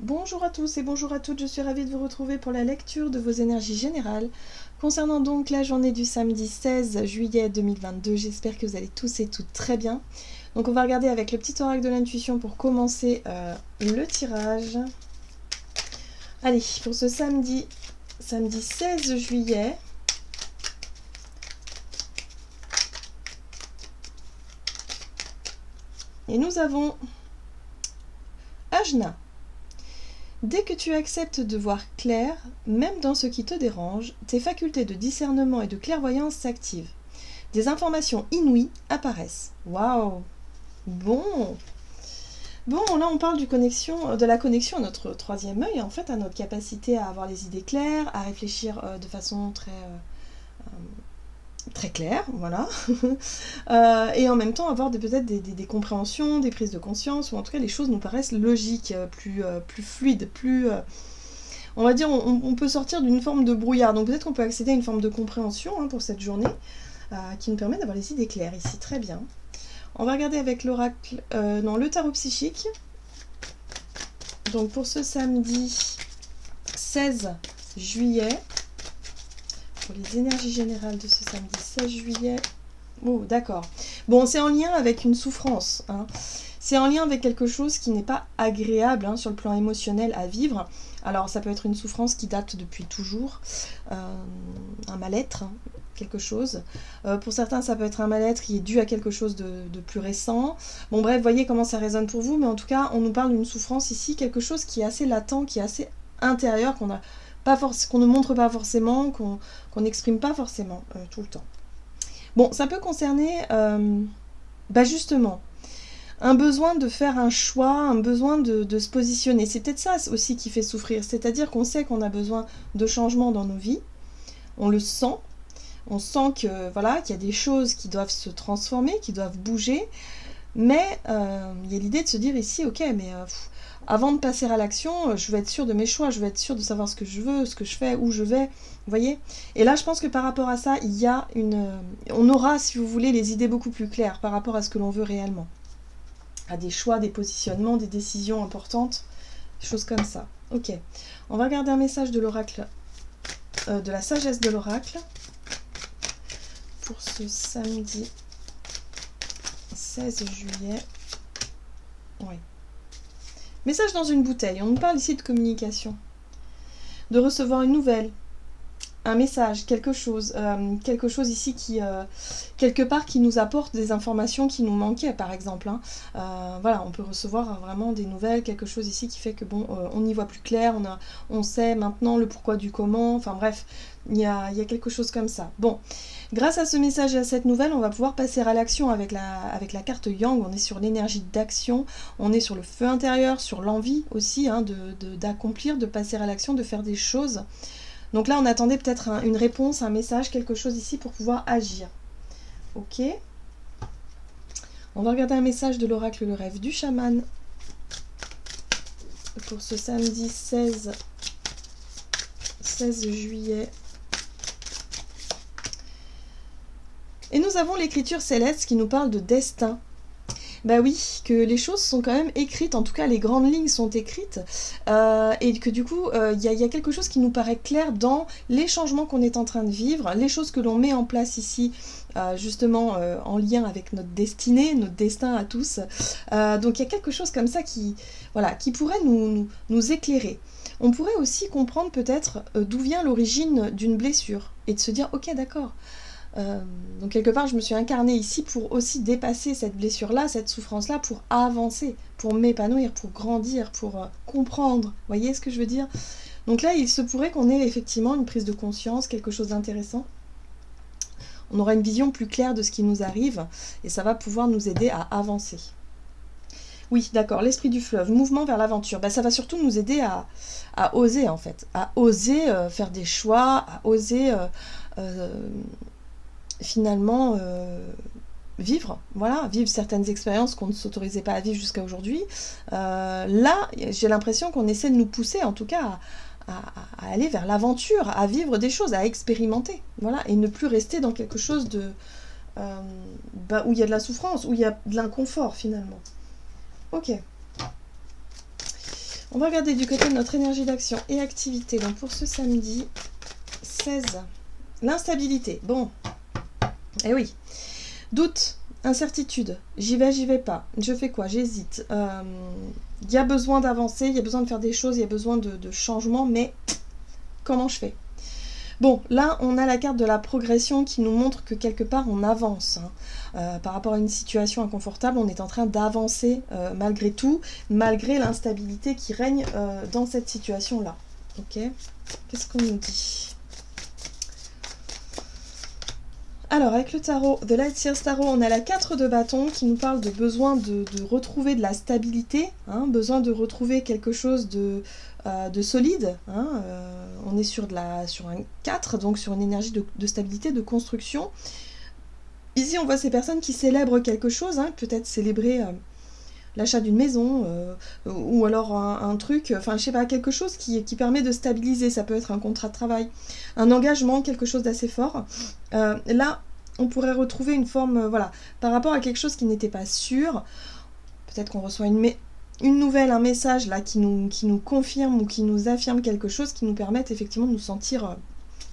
Bonjour à tous et bonjour à toutes, je suis ravie de vous retrouver pour la lecture de vos énergies générales. Concernant donc la journée du samedi 16 juillet 2022, j'espère que vous allez tous et toutes très bien. Donc on va regarder avec le petit oracle de l'intuition pour commencer le tirage. Allez, pour ce samedi 16 juillet, et nous avons Ajna. Dès que tu acceptes de voir clair, même dans ce qui te dérange, tes facultés de discernement et de clairvoyance s'activent. Des informations inouïes apparaissent. Waouh! Bon, là on parle de la connexion à notre troisième œil, en fait, à notre capacité à avoir les idées claires, à réfléchir de façon très claire, voilà. Et en même temps avoir peut-être des compréhensions, des prises de conscience, ou en tout cas les choses nous paraissent logiques, plus fluides, on va dire, on peut sortir d'une forme de brouillard, donc peut-être qu'on peut accéder à une forme de compréhension pour cette journée, qui nous permet d'avoir les idées claires ici, très bien. On va regarder avec l'oracle, le tarot psychique. Donc pour ce samedi 16 juillet, pour les énergies générales de ce samedi 16 juillet. Oh, d'accord. Bon, c'est en lien avec une souffrance. C'est en lien avec quelque chose qui n'est pas agréable sur le plan émotionnel à vivre. Alors, ça peut être une souffrance qui date depuis toujours, un mal-être, quelque chose. Pour certains, ça peut être un mal-être qui est dû à quelque chose de plus récent. Bon, bref, voyez comment ça résonne pour vous, mais en tout cas, on nous parle d'une souffrance ici, quelque chose qui est assez latent, qui est assez intérieur, qu'on ne montre pas forcément, qu'on n'exprime pas forcément tout le temps. Bon, ça peut concerner, justement, un besoin de faire un choix, un besoin de se positionner. C'est peut-être ça aussi qui fait souffrir, c'est-à-dire qu'on sait qu'on a besoin de changement dans nos vies, on le sent, on sent que, voilà, qu'il y a des choses qui doivent se transformer, qui doivent bouger, mais il y a l'idée de se dire ici, ok, mais avant de passer à l'action, je veux être sûre de mes choix, je veux être sûre de savoir ce que je veux, ce que je fais, où je vais, vous voyez. Et là, je pense que par rapport à ça, il y a on aura, si vous voulez, les idées beaucoup plus claires par rapport à ce que l'on veut réellement. À des choix, des positionnements, des décisions importantes, des choses comme ça. Ok, on va regarder un message de l'oracle, de la sagesse de l'oracle, pour ce samedi 16 juillet. Oui. Message dans une bouteille. On nous parle ici de communication. De recevoir une nouvelle, un message, quelque chose ici qui, quelque part, qui nous apporte des informations qui nous manquaient, par exemple. Voilà, on peut recevoir vraiment des nouvelles, quelque chose ici qui fait que, bon, on y voit plus clair, on sait maintenant le pourquoi du comment, enfin bref, il y a quelque chose comme ça. Bon, grâce à ce message et à cette nouvelle, on va pouvoir passer à l'action avec la carte Yang. On est sur l'énergie d'action, on est sur le feu intérieur, sur l'envie aussi d'accomplir, de passer à l'action, de faire des choses. Donc là, on attendait peut-être une réponse, un message, quelque chose ici pour pouvoir agir. Ok. On va regarder un message de l'oracle Le Rêve du Chaman pour ce samedi 16 juillet. Et nous avons l'écriture céleste qui nous parle de destin. Bah oui, que les choses sont quand même écrites, en tout cas les grandes lignes sont écrites, et que du coup, il y a quelque chose qui nous paraît clair dans les changements qu'on est en train de vivre, les choses que l'on met en place ici, justement en lien avec notre destinée, notre destin à tous. Donc il y a quelque chose comme ça qui pourrait nous éclairer. On pourrait aussi comprendre peut-être d'où vient l'origine d'une blessure, et de se dire, ok, d'accord. Donc quelque part je me suis incarnée ici pour aussi dépasser cette blessure-là, cette souffrance-là, pour avancer, pour m'épanouir, pour grandir, pour comprendre. Vous voyez ce que je veux dire? Donc là, il se pourrait qu'on ait effectivement une prise de conscience, quelque chose d'intéressant. On aura une vision plus claire de ce qui nous arrive, et ça va pouvoir nous aider à avancer. Oui, d'accord, l'esprit du fleuve, mouvement vers l'aventure. Ça va surtout nous aider à oser, en fait. À oser faire des choix, à oser... finalement vivre certaines expériences qu'on ne s'autorisait pas à vivre jusqu'à aujourd'hui. Là, j'ai l'impression qu'on essaie de nous pousser, en tout cas, à aller vers l'aventure, à vivre des choses, à expérimenter, voilà, et ne plus rester dans quelque chose de où il y a de la souffrance, où il y a de l'inconfort finalement. Ok. On va regarder du côté de notre énergie d'action et activité. Donc pour ce samedi 16, l'instabilité. Bon, eh oui. Doute, incertitude. J'y vais pas. Je fais quoi? J'hésite. Il y a besoin d'avancer, il y a besoin de faire des choses, il y a besoin de changement, mais comment je fais? Bon, là, on a la carte de la progression qui nous montre que quelque part, on avance. Par rapport à une situation inconfortable, on est en train d'avancer malgré tout, malgré l'instabilité qui règne dans cette situation-là. Ok? Qu'est-ce qu'on nous dit? Alors, avec le tarot, The Light Seers Tarot, on a la 4 de bâton qui nous parle de besoin de retrouver de la stabilité, besoin de retrouver quelque chose de solide. On est sur un 4, donc sur une énergie de stabilité, de construction. Ici, on voit ces personnes qui célèbrent quelque chose, peut-être célébrer l'achat d'une maison, ou alors un truc, enfin je sais pas, quelque chose qui permet de stabiliser. Ça peut être un contrat de travail, un engagement, quelque chose d'assez fort. Là, on pourrait retrouver une forme, voilà, par rapport à quelque chose qui n'était pas sûr. Peut-être qu'on reçoit une nouvelle, un message là qui nous confirme ou qui nous affirme quelque chose qui nous permette effectivement de nous sentir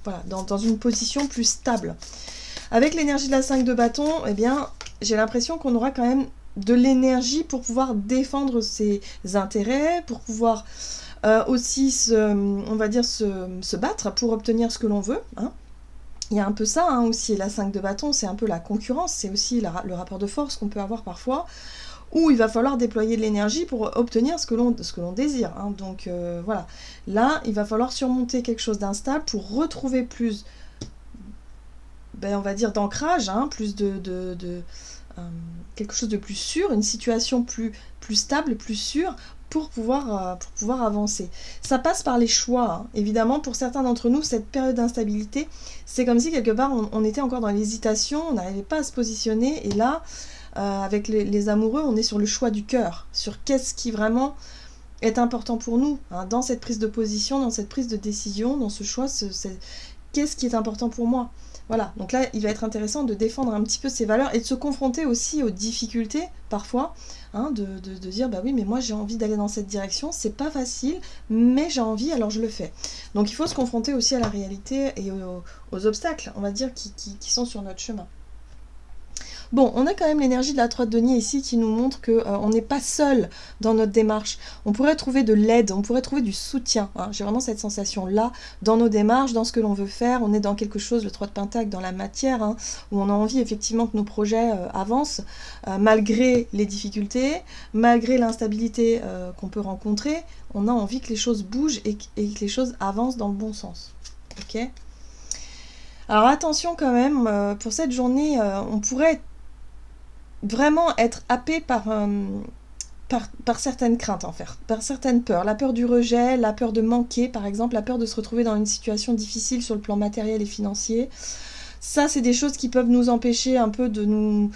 voilà, dans une position plus stable. Avec l'énergie de la 5 de bâton, eh bien, j'ai l'impression qu'on aura quand même de l'énergie pour pouvoir défendre ses intérêts, pour pouvoir aussi on va dire se battre pour obtenir ce que l'on veut. Il y a un peu ça aussi, la 5 de bâton, c'est un peu la concurrence, c'est aussi le rapport de force qu'on peut avoir parfois, où il va falloir déployer de l'énergie pour obtenir ce que l'on désire. Donc voilà, là, il va falloir surmonter quelque chose d'instable pour retrouver plus, on va dire, d'ancrage, plus quelque chose de plus sûr, une situation plus stable, plus sûre, pour pouvoir avancer. Ça passe par les choix. Évidemment, pour certains d'entre nous, cette période d'instabilité, c'est comme si quelque part, on était encore dans l'hésitation, on n'arrivait pas à se positionner, et là, avec les amoureux, on est sur le choix du cœur, sur qu'est-ce qui vraiment est important pour nous, dans cette prise de position, dans cette prise de décision, dans ce choix, qu'est-ce qui est important pour moi. Voilà, donc là, il va être intéressant de défendre un petit peu ses valeurs et de se confronter aussi aux difficultés, parfois, de dire, bah oui, mais moi j'ai envie d'aller dans cette direction, c'est pas facile, mais j'ai envie, alors je le fais. Donc il faut se confronter aussi à la réalité et aux obstacles, on va dire, qui sont sur notre chemin. Bon, on a quand même l'énergie de la 3 de denier ici qui nous montre qu'on n'est pas seul dans notre démarche. On pourrait trouver de l'aide, on pourrait trouver du soutien. J'ai vraiment cette sensation-là dans nos démarches, dans ce que l'on veut faire. On est dans quelque chose, le 3 de pentacle, dans la matière, où on a envie effectivement que nos projets avancent, malgré les difficultés, malgré l'instabilité qu'on peut rencontrer. On a envie que les choses bougent et que les choses avancent dans le bon sens. Ok ? Alors attention quand même, pour cette journée, on pourrait vraiment être happé par certaines craintes, en fait, par certaines peurs. La peur du rejet, la peur de manquer, par exemple, la peur de se retrouver dans une situation difficile sur le plan matériel et financier. Ça, c'est des choses qui peuvent nous empêcher un peu de nous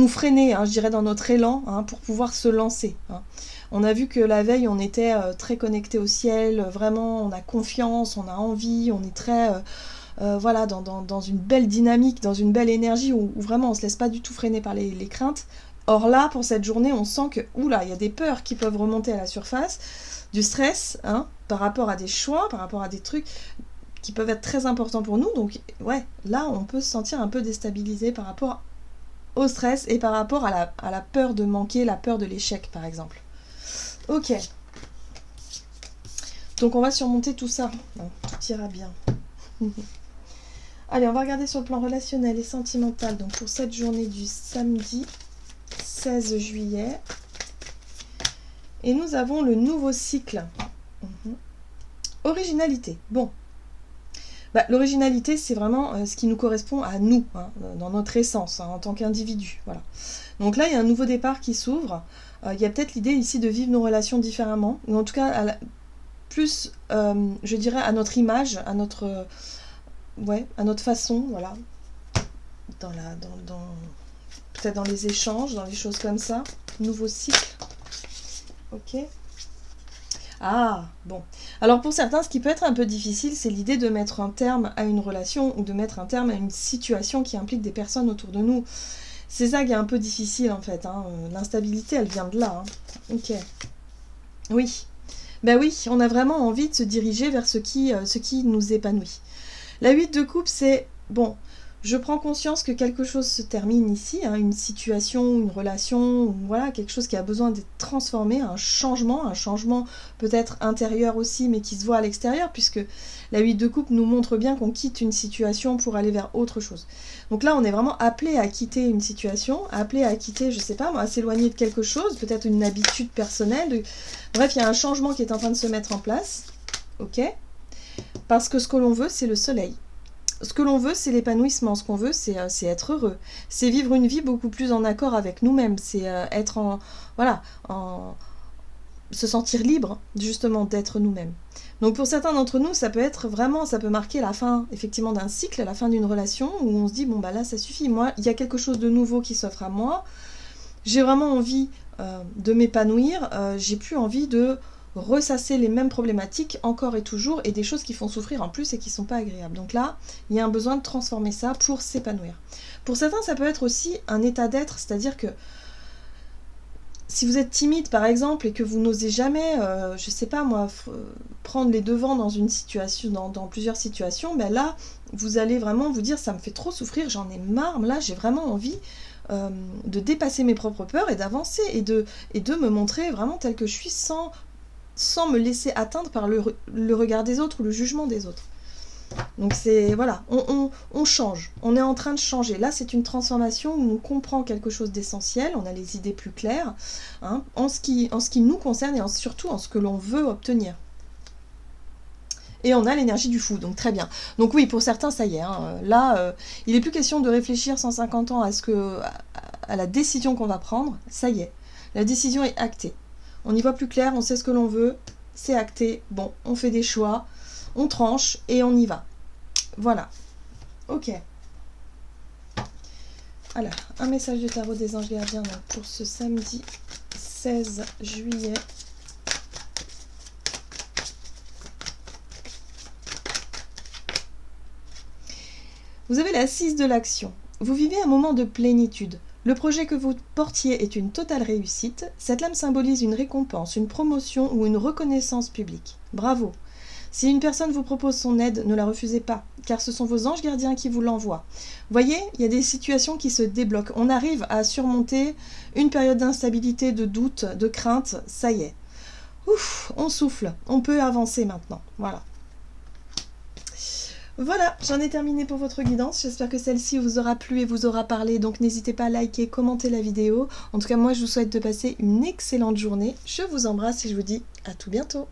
freiner, je dirais, dans notre élan, pour pouvoir se lancer. On a vu que la veille, on était très connecté au ciel, vraiment, on a confiance, on a envie, on est très... voilà, dans une belle dynamique, dans une belle énergie où vraiment on ne se laisse pas du tout freiner par les craintes. Or là, pour cette journée, on sent que, oula, il y a des peurs qui peuvent remonter à la surface, du stress, par rapport à des choix, par rapport à des trucs qui peuvent être très importants pour nous. Donc, ouais, là, on peut se sentir un peu déstabilisé par rapport au stress et par rapport à la peur de manquer, la peur de l'échec, par exemple. Ok. Donc, on va surmonter tout ça. Tout ira bien. Allez, on va regarder sur le plan relationnel et sentimental. Donc pour cette journée du samedi 16 juillet. Et nous avons le nouveau cycle. Originalité. Bon. L'originalité, c'est vraiment ce qui nous correspond à nous, dans notre essence, en tant qu'individu. Voilà. Donc là, il y a un nouveau départ qui s'ouvre. Il y a peut-être l'idée ici de vivre nos relations différemment. Ou en tout cas, plus, je dirais, à notre image, à notre façon, voilà, peut-être dans les échanges, dans les choses comme ça. Nouveau cycle. Ok. Ah, bon. Alors pour certains, ce qui peut être un peu difficile, c'est l'idée de mettre un terme à une relation ou de mettre un terme à une situation qui implique des personnes autour de nous. C'est ça qui est un peu difficile en fait. L'instabilité, elle vient de là. Ok. Oui. Ben oui, on a vraiment envie de se diriger vers ce qui nous épanouit. La 8 de coupe, c'est, bon, je prends conscience que quelque chose se termine ici, hein, une situation, une relation, ou voilà, quelque chose qui a besoin d'être transformé, un changement peut-être intérieur aussi, mais qui se voit à l'extérieur, puisque la 8 de coupe nous montre bien qu'on quitte une situation pour aller vers autre chose. Donc là, on est vraiment appelé à quitter une situation, appelé à quitter, je sais pas moi, à s'éloigner de quelque chose, peut-être une habitude personnelle. Bref, il y a un changement qui est en train de se mettre en place, ok ? Parce que ce que l'on veut, c'est le soleil. Ce que l'on veut, c'est l'épanouissement. Ce qu'on veut, c'est être heureux. C'est vivre une vie beaucoup plus en accord avec nous-mêmes. C'est être se sentir libre, justement, d'être nous-mêmes. Donc pour certains d'entre nous, ça peut marquer la fin, effectivement, d'un cycle, la fin d'une relation, où on se dit, bon, bah là, ça suffit. Moi, il y a quelque chose de nouveau qui s'offre à moi. J'ai vraiment envie de m'épanouir. J'ai plus envie de ressasser les mêmes problématiques encore et toujours, et des choses qui font souffrir en plus et qui sont pas agréables. Donc là, il y a un besoin de transformer ça pour s'épanouir. Pour certains, ça peut être aussi un état d'être, c'est-à-dire que si vous êtes timide par exemple et que vous n'osez jamais, je sais pas moi, prendre les devants dans une situation, dans plusieurs situations, ben là, vous allez vraiment vous dire ça me fait trop souffrir, j'en ai marre, là j'ai vraiment envie de dépasser mes propres peurs et d'avancer et de me montrer vraiment tel que je suis sans me laisser atteindre par le regard des autres ou le jugement des autres. Donc c'est, voilà, on change, on est en train de changer. Là, c'est une transformation où on comprend quelque chose d'essentiel, on a les idées plus claires, hein, en ce qui nous concerne et surtout en ce que l'on veut obtenir. Et on a l'énergie du fou, donc très bien. Donc oui, pour certains, ça y est, hein, là, il n'est plus question de réfléchir 150 ans à la décision qu'on va prendre, ça y est, la décision est actée. On y voit plus clair, on sait ce que l'on veut, c'est acté, bon, on fait des choix, on tranche et on y va. Voilà. Ok. Alors, un message du tarot des anges gardiens donc, pour ce samedi 16 juillet. Vous avez la 6 de l'action. Vous vivez un moment de plénitude. Le projet que vous portiez est une totale réussite. Cette lame symbolise une récompense, une promotion ou une reconnaissance publique. Bravo. Si une personne vous propose son aide, ne la refusez pas, car ce sont vos anges gardiens qui vous l'envoient. Voyez, il y a des situations qui se débloquent. On arrive à surmonter une période d'instabilité, de doute, de crainte. Ça y est. Ouf, on souffle. On peut avancer maintenant. Voilà. Voilà, j'en ai terminé pour votre guidance. J'espère que celle-ci vous aura plu et vous aura parlé. Donc n'hésitez pas à liker, commenter la vidéo. En tout cas, moi, je vous souhaite de passer une excellente journée. Je vous embrasse et je vous dis à tout bientôt.